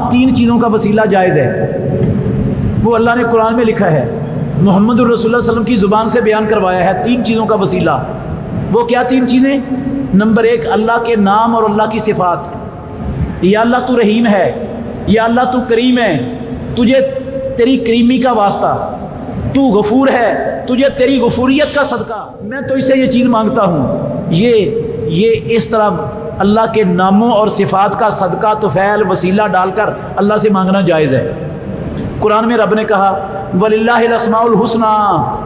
तीन चीज़ों का वसीला जायज़ है, वो अल्लाह ने कुरान में लिखा है, मोहम्मद रसूलुल्लाह सल्लल्लाहु अलैहि वसल्लम की ज़ुबान से बयान करवाया है। तीन चीज़ों का वसीला, वो क्या तीन चीज़ें? नंबर एक, अल्लाह के नाम और अल्लाह की सिफ़ात। या अल्लाह तू रहीम है, या अल्लाह तू करीम है, तुझे तेरी करीमी का वास्ता, तू गफूर है, तुझे तेरी गफूरियत का सदका, मैं तो इससे ये चीज़ मांगता हूँ। ये इस तरह अल्लाह के नामों और सिफ़ात का सदका तुफ़ैल वसीला डालकर अल्लाह से मांगना जायज़ है। कुरान में रब ने कहा वलिल्लाहिल अस्माउल हुस्ना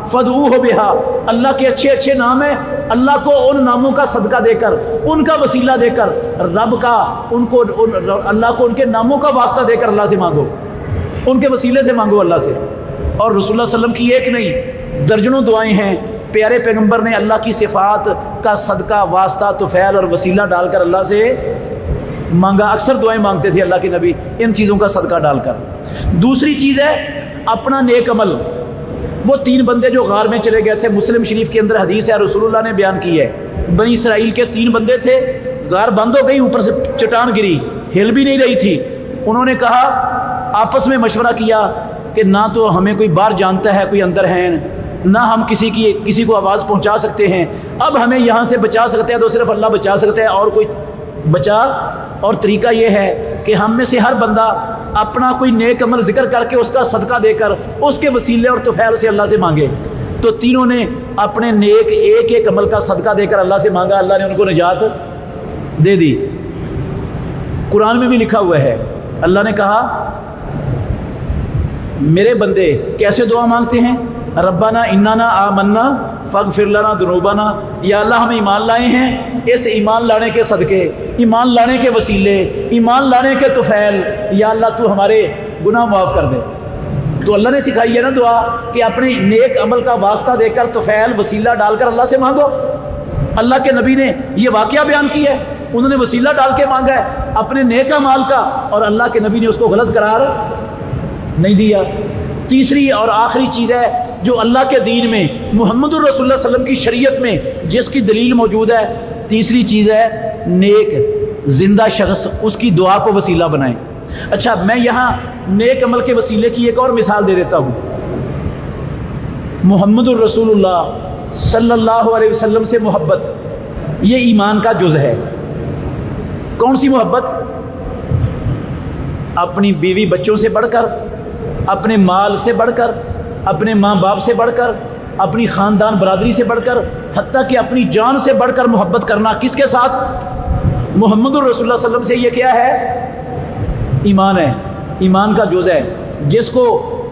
फदऊहु बिहा, अल्लाह के अच्छे अच्छे नाम हैं, अल्लाह को उन नामों का सदका देकर, उनका वसीला देकर, रब का अल्लाह को उनके नामों का वास्ता देकर अल्लाह से मांगो, उनके वसीले से मांगो अल्लाह से। और रसूलुल्लाह सल्लल्लाहु अलैहि वसल्लम की एक नहीं दर्जनों दुआएं हैं, प्यारे पैगंबर ने अल्लाह की सिफ़ात का सदका वास्ता तुफ़ैल और वसीला डालकर अल्लाह से मांगा। अक्सर दुआएं मांगते थे अल्लाह के नबी इन चीज़ों का सदका डालकर। दूसरी चीज़ है अपना नेक अमल। वो तीन बंदे जो गार में चले गए थे, मुस्लिम शरीफ के अंदर हदीस है, रसूलुल्लाह ने बयान की है, बनी इसराइल के तीन बंदे थे, गार बंद हो गई, ऊपर से चट्टान गिरी, हिल भी नहीं रही थी। उन्होंने कहा, आपस में मशवरा किया कि ना तो हमें कोई बाहर जानता है कोई अंदर है, ना हम किसी को आवाज़ पहुंचा सकते हैं, अब हमें यहाँ से बचा सकते हैं तो सिर्फ अल्लाह बचा सकता है, और कोई बचा। और तरीका ये है कि हम में से हर बंदा अपना कोई नेक अमल जिक्र करके उसका सदका देकर उसके वसीले और तुफ़ैल से अल्लाह से मांगे। तो तीनों ने अपने नेक एक एक अमल का सदका देकर अल्लाह से मांगा, अल्लाह ने उनको निजात दे दी। कुरान में भी लिखा हुआ है, अल्लाह ने कहा मेरे बंदे कैसे दुआ मांगते हैं, रब्बाना इन्नाना आमन्ना फ़ग़फ़िर लना ज़ुनूबना, या अल्लाह हम ईमान लाए हैं, इस ईमान लाने के सदक़े, ईमान लाने के वसीले, ईमान लाने के तुफ़ैल, या अल्लाह तू हमारे गुनाह माफ़ कर दे। तो अल्लाह ने सिखाई है ना दुआ कि अपने नेक अमल का वास्ता देकर तुफ़ैल वसीला डालकर अल्लाह से मांगो। अल्लाह के नबी ने ये वाक़या बयान किया है, उन्होंने वसीला डाल के मांगा है अपने नेक अमाल का, और अल्लाह के नबी ने उसको गलत करार नहीं दिया। तीसरी और आखिरी चीज़ है जो अल्लाह के दीन में मुहम्मदुर रसूलुल्लाह सल्लल्लाहु अलैहि वसल्लम की शरीयत में जिसकी दलील मौजूद है, तीसरी चीज़ है नेक जिंदा शख्स उसकी दुआ को वसीला बनाए। अच्छा, मैं यहाँ नेक अमल के वसीले की एक और मिसाल दे देता हूँ। मुहम्मदुर रसूलुल्लाह सल्लल्लाहु अलैहि वसल्लम से मोहब्बत ये ईमान का जुज़ है। कौन सी मोहब्बत? अपनी बीवी बच्चों से बढ़कर, अपने माल से बढ़कर, अपने माँ बाप से बढ़कर, अपनी ख़ानदान बरादरी से बढ़कर, हत्ता कि अपनी जान से बढ़कर मोहब्बत करना किसके साथ? मुहम्मदुर रसूलुल्लाह सल्लल्लाहु अलैहि वसल्लम से। ये क्या है? ईमान है, ईमान का जुज़ है। जिसको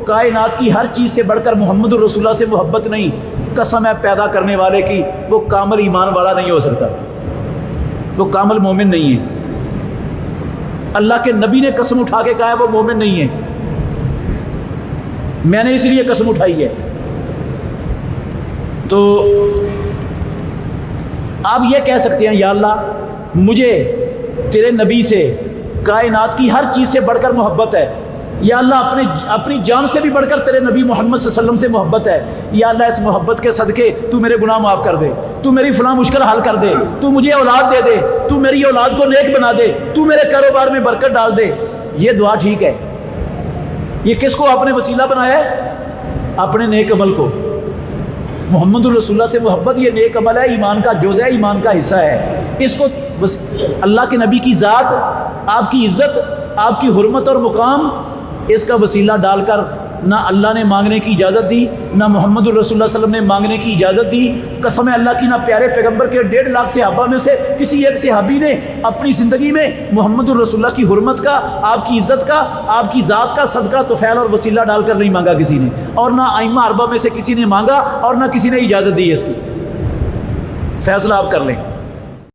कायनात की हर चीज़ से बढ़कर मुहम्मदुर रसूलुल्लाह से मोहब्बत नहीं, कसम है पैदा करने वाले की, वो कामिल ईमान वाला नहीं हो सकता, वो कामिल मोमिन नहीं है। अल्लाह के नबी ने कसम उठा के कहा है वो मोमिन नहीं है, मैंने इसलिए कसम उठाई है। तो आप ये कह सकते हैं या अल्लाह मुझे तेरे नबी से कायनात की हर चीज़ से बढ़कर मोहब्बत है, या अल्लाह अपनी जान से भी बढ़कर तेरे नबी मोहम्मद सल्लल्लाहु अलैहि वसल्लम से मोहब्बत है, या अल्लाह इस मोहब्बत के सदक़े तू मेरे गुनाह माफ़ कर दे, तू मेरी फ़लाँ मुश्किल हल कर दे, तू मुझे औलाद दे दे, तू मेरी औलाद को नेक बना दे, तू मेरे कारोबार में बरकत डाल दे। ये दुआ ठीक है। ये किसको आपने वसीला बनाया है? अपने नेक अमल को। मुहम्मद रसूलुल्लाह से मोहब्बत ये नेक अमल है, ईमान का जुज़ है, ईमान का हिस्सा है। इसको अल्लाह के नबी की ज़ात, आपकी इज़्ज़त, आपकी हुर्मत और मुकाम, इसका वसीला डालकर ना अल्लाह ने मांगने की इजाज़त दी, ना मोहम्मद रसूलुल्लाह सल्लल्लाहु अलैहि वसल्लम ने मांगने की इजाज़त दी। कसम है अल्लाह की, ना प्यारे पैगंबर के 1.5 लाख सहाबा में से किसी एक सहाबी ने अपनी ज़िंदगी में मोहम्मद रसूलुल्लाह की हुर्मत का, आपकी इज़्ज़त का, आपकी ज़ात का सदका तुफ़ैल और वसीला डालकर नहीं मांगा किसी ने, और ना आइम्मा अरबा में से किसी ने मांगा, और ना किसी ने इजाज़त दी है इसकी। फैसला आप कर लें।